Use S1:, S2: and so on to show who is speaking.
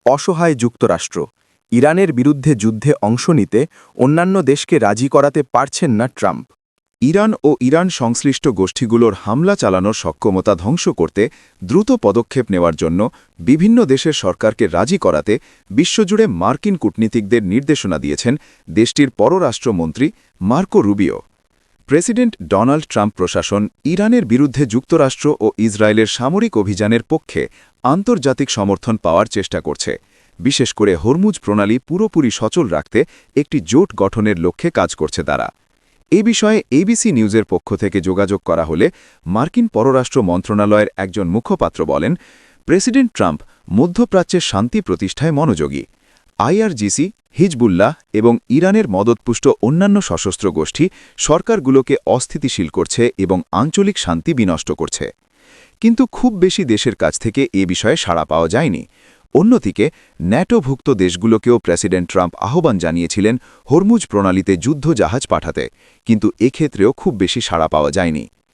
S1: অসহায় যুক্তরাষ্ট্র ইরানের বিরুদ্ধে যুদ্ধে অংশ নিতে অন্যান্য দেশকে রাজি করাতে পারছেন না ট্রাম্প।
S2: ইরান ও ইরান সংশ্লিষ্ট গোষ্ঠীগুলোর হামলা চালানোর সক্ষমতা ধ্বংস করতে দ্রুত পদক্ষেপ নেওয়ার জন্য বিভিন্ন দেশের সরকারকে রাজি করাতে বিশ্বজুড়ে মার্কিন কূটনীতিকদের নির্দেশনা দিয়েছেন দেশটির পররাষ্ট্রমন্ত্রী Marco Rubio. President Donald Trump প্রশাসন ইরানের বিরুদ্ধে যুক্তরাষ্ট্র ও ইসরায়েলের সামরিক অভিযানের পক্ষে আন্তর্জাতিক সমর্থন পাওয়ার চেষ্টা করছে, বিশেষ করে হরমুজ প্রণালী পুরোপুরি সচল রাখতে একটি জোট গঠনের লক্ষ্যে কাজ করছে তারা। এ বিষয়ে এবিসি নিউজের পক্ষ থেকে যোগাযোগ করা হলে মার্কিন পররাষ্ট্র মন্ত্রণালয়ের একজন মুখপাত্র বলেন, প্রেসিডেন্ট ট্রাম্প মধ্যপ্রাচ্যের শান্তি প্রতিষ্ঠায় মনোযোগী। আইআরজিসি, হিজবুল্লাহ এবং ইরানের মদতপুষ্ট অন্যান্য সশস্ত্র গোষ্ঠী সরকারগুলোকে অস্থিতিশীল করছে এবং আঞ্চলিক শান্তি বিনষ্ট করছে। কিন্তু খুব বেশি দেশের কাছ থেকে এ বিষয়ে সাড়া পাওয়া যায়নি। অন্যদিকে ন্যাটোভুক্ত দেশগুলোকেও প্রেসিডেন্ট ট্রাম্প আহ্বান জানিয়েছিলেন হরমুজ প্রণালীতে যুদ্ধ জাহাজ পাঠাতে, কিন্তু এক্ষেত্রেও খুব বেশি সাড়া পাওয়া যায়নি।